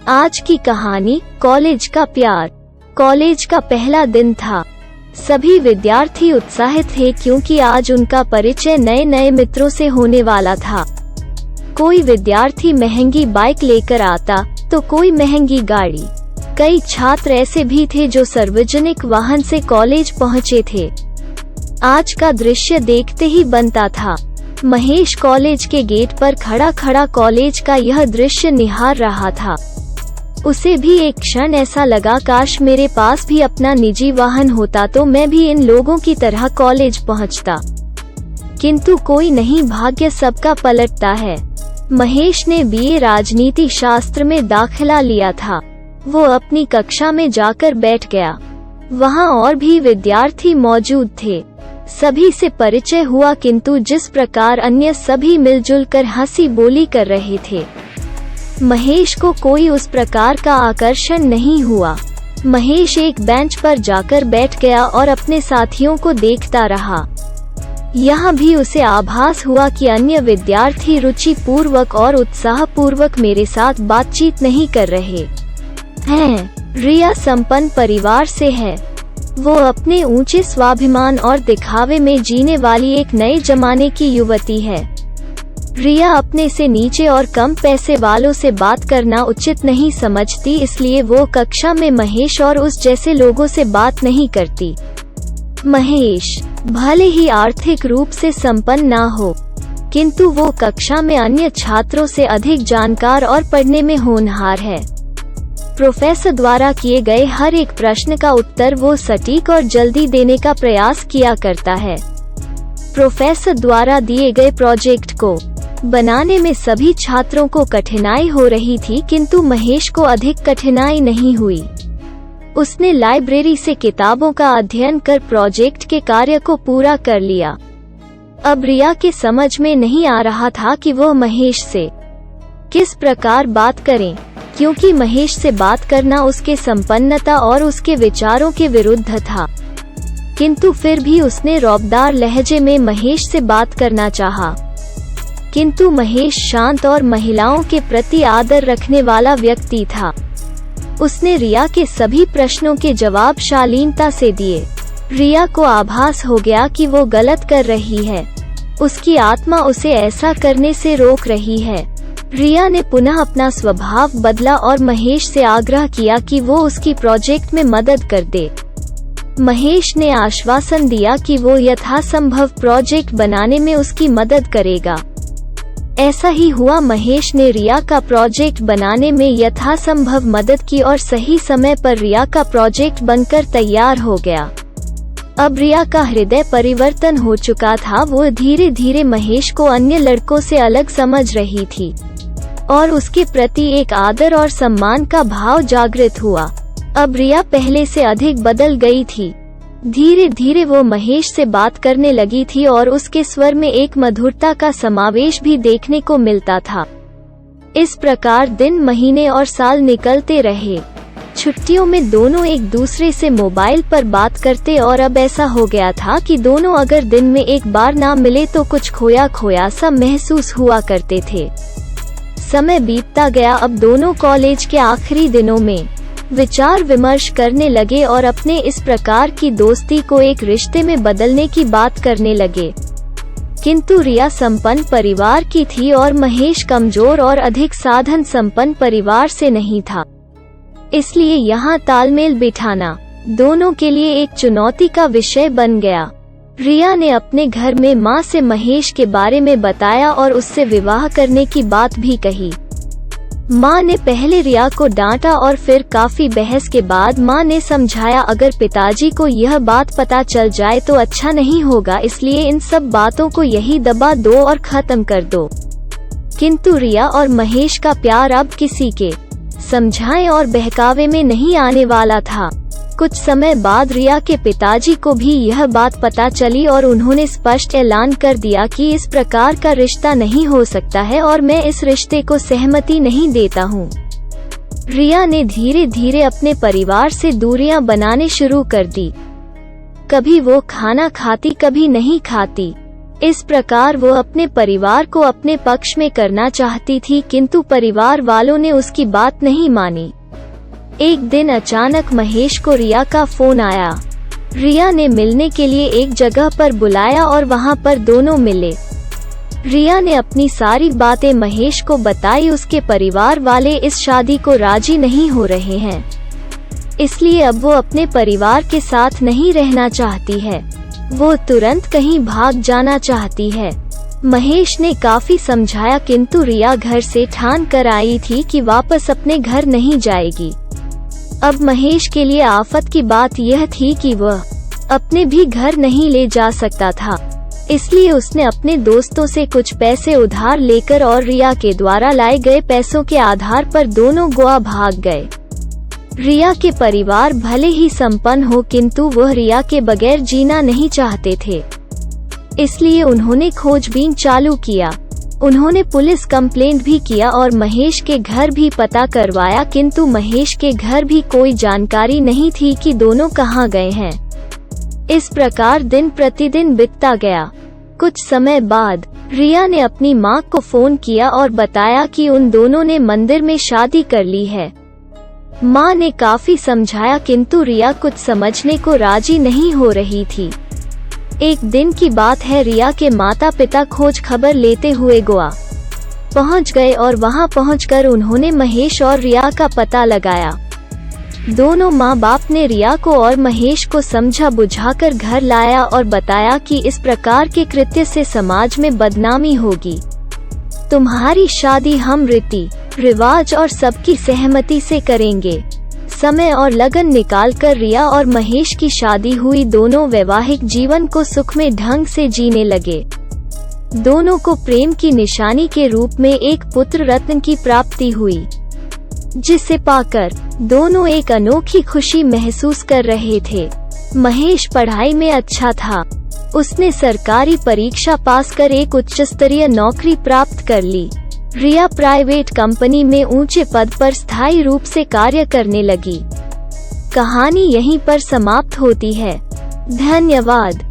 आज की कहानी कॉलेज का प्यार। कॉलेज का पहला दिन था। सभी विद्यार्थी उत्साहित थे क्योंकि आज उनका परिचय नए नए मित्रों से होने वाला था। कोई विद्यार्थी महंगी बाइक लेकर आता तो कोई महंगी गाड़ी। कई छात्र ऐसे भी थे जो सार्वजनिक वाहन से कॉलेज पहुंचे थे। आज का दृश्य देखते ही बनता था। महेश कॉलेज के गेट पर खड़ा खड़ा कॉलेज का यह दृश्य निहार रहा था। उसे भी एक क्षण ऐसा लगा, काश मेरे पास भी अपना निजी वाहन होता तो मैं भी इन लोगों की तरह कॉलेज पहुंचता। किंतु कोई नहीं, भाग्य सबका पलटता है। महेश ने बीए राजनीति शास्त्र में दाखिला लिया था। वो अपनी कक्षा में जाकर बैठ गया। वहां और भी विद्यार्थी मौजूद थे। सभी से परिचय हुआ, किंतु जिस प्रकार अन्य सभी मिलजुल कर हंसी बोली कर रहे थे, महेश को कोई उस प्रकार का आकर्षण नहीं हुआ। महेश एक बेंच पर जाकर बैठ गया और अपने साथियों को देखता रहा। यहाँ भी उसे आभास हुआ कि अन्य विद्यार्थी रुचि पूर्वक और उत्साह पूर्वक मेरे साथ बातचीत नहीं कर रहे हैं। रिया संपन्न परिवार से है। वो अपने ऊंचे स्वाभिमान और दिखावे में जीने वाली एक नए जमाने की युवती है। रिया अपने से नीचे और कम पैसे वालों से बात करना उचित नहीं समझती, इसलिए वो कक्षा में महेश और उस जैसे लोगों से बात नहीं करती। महेश भले ही आर्थिक रूप से संपन्न ना हो, किंतु वो कक्षा में अन्य छात्रों से अधिक जानकार और पढ़ने में होनहार है। प्रोफेसर द्वारा किए गए हर एक प्रश्न का उत्तर वो सटीक और जल्दी देने का प्रयास किया करता है। प्रोफेसर द्वारा दिए गए प्रोजेक्ट को बनाने में सभी छात्रों को कठिनाई हो रही थी, किंतु महेश को अधिक कठिनाई नहीं हुई। उसने लाइब्रेरी से किताबों का अध्ययन कर प्रोजेक्ट के कार्य को पूरा कर लिया। अब रिया के समझ में नहीं आ रहा था कि वो महेश से किस प्रकार बात करें, क्योंकि महेश से बात करना उसके संपन्नता और उसके विचारों के विरुद्ध था। किंतु फिर भी उसने रौबदार लहजे में महेश से बात करना चाहा। किंतु महेश शांत और महिलाओं के प्रति आदर रखने वाला व्यक्ति था। उसने रिया के सभी प्रश्नों के जवाब शालीनता से दिए। रिया को आभास हो गया कि वो गलत कर रही है। उसकी आत्मा उसे ऐसा करने से रोक रही है। रिया ने पुनः अपना स्वभाव बदला और महेश से आग्रह किया कि वो उसकी प्रोजेक्ट में मदद कर दे। महेश ने आश्वासन दिया कि वो यथासंभव प्रोजेक्ट बनाने में उसकी मदद करेगा। ऐसा ही हुआ। महेश ने रिया का प्रोजेक्ट बनाने में यथासंभव मदद की और सही समय पर रिया का प्रोजेक्ट बनकर तैयार हो गया। अब रिया का हृदय परिवर्तन हो चुका था। वो धीरे धीरे महेश को अन्य लड़कों से अलग समझ रही थी और उसके प्रति एक आदर और सम्मान का भाव जागृत हुआ। अब रिया पहले से अधिक बदल गई थी। धीरे धीरे वो महेश से बात करने लगी थी और उसके स्वर में एक मधुरता का समावेश भी देखने को मिलता था। इस प्रकार दिन, महीने और साल निकलते रहे। छुट्टियों में दोनों एक दूसरे से मोबाइल पर बात करते और अब ऐसा हो गया था कि दोनों अगर दिन में एक बार ना मिले तो कुछ खोया खोया सा महसूस हुआ करते थे। समय बीतता गया। अब दोनों कॉलेज के आखिरी दिनों में विचार विमर्श करने लगे और अपने इस प्रकार की दोस्ती को एक रिश्ते में बदलने की बात करने लगे। किंतु रिया संपन्न परिवार की थी और महेश कमजोर और अधिक साधन संपन्न परिवार से नहीं था। इसलिए यहाँ तालमेल बिठाना दोनों के लिए एक चुनौती का विषय बन गया। रिया ने अपने घर में माँ से महेश के बारे में बताया और उससे विवाह करने की बात भी कही। माँ ने पहले रिया को डांटा और फिर काफी बहस के बाद माँ ने समझाया, अगर पिताजी को यह बात पता चल जाए तो अच्छा नहीं होगा, इसलिए इन सब बातों को यही दबा दो और खत्म कर दो। किंतु रिया और महेश का प्यार अब किसी के समझाए और बहकावे में नहीं आने वाला था। कुछ समय बाद रिया के पिताजी को भी यह बात पता चली और उन्होंने स्पष्ट ऐलान कर दिया कि इस प्रकार का रिश्ता नहीं हो सकता है और मैं इस रिश्ते को सहमति नहीं देता हूँ। रिया ने धीरे धीरे अपने परिवार से दूरियां बनाने शुरू कर दी। कभी वो खाना खाती, कभी नहीं खाती। इस प्रकार वो अपने परिवार को अपने पक्ष में करना चाहती थी, किंतु परिवार वालों ने उसकी बात नहीं मानी। एक दिन अचानक महेश को रिया का फोन आया। रिया ने मिलने के लिए एक जगह पर बुलाया और वहां पर दोनों मिले। रिया ने अपनी सारी बातें महेश को बताई। उसके परिवार वाले इस शादी को राजी नहीं हो रहे हैं, इसलिए अब वो अपने परिवार के साथ नहीं रहना चाहती है, वो तुरंत कहीं भाग जाना चाहती है। महेश ने काफी समझाया, किंतु रिया घर से ठान कर आई थी कि वापस अपने घर नहीं जाएगी। अब महेश के लिए आफत की बात यह थी कि वह अपने भी घर नहीं ले जा सकता था, इसलिए उसने अपने दोस्तों से कुछ पैसे उधार लेकर और रिया के द्वारा लाए गए पैसों के आधार पर दोनों गोवा भाग गए। रिया के परिवार भले ही संपन्न हो, किंतु वह रिया के बगैर जीना नहीं चाहते थे, इसलिए उन्होंने खोजबीन चालू किया। उन्होंने पुलिस कंप्लेंट भी किया और महेश के घर भी पता करवाया, किंतु महेश के घर भी कोई जानकारी नहीं थी कि दोनों कहाँ गए हैं। इस प्रकार दिन प्रतिदिन बीतता गया। कुछ समय बाद रिया ने अपनी माँ को फोन किया और बताया कि उन दोनों ने मंदिर में शादी कर ली है। माँ ने काफी समझाया, किंतु रिया कुछ समझने को राजी नहीं हो रही थी। एक दिन की बात है, रिया के माता पिता खोज खबर लेते हुए गोवा पहुंच गए और वहां पहुंचकर उन्होंने महेश और रिया का पता लगाया। दोनों माँ बाप ने रिया को और महेश को समझा बुझाकर घर लाया और बताया कि इस प्रकार के कृत्य से समाज में बदनामी होगी। तुम्हारी शादी हम रीति रिवाज और सबकी सहमति से करेंगे। समय और लगन निकालकर रिया और महेश की शादी हुई। दोनों वैवाहिक जीवन को सुखमय ढंग से जीने लगे। दोनों को प्रेम की निशानी के रूप में एक पुत्र रत्न की प्राप्ति हुई, जिसे पाकर दोनों एक अनोखी खुशी महसूस कर रहे थे। महेश पढ़ाई में अच्छा था। उसने सरकारी परीक्षा पास कर एक उच्च स्तरीय नौकरी प्राप्त कर ली। रिया प्राइवेट कंपनी में ऊंचे पद पर स्थायी रूप से कार्य करने लगी। कहानी यहीं पर समाप्त होती है। धन्यवाद।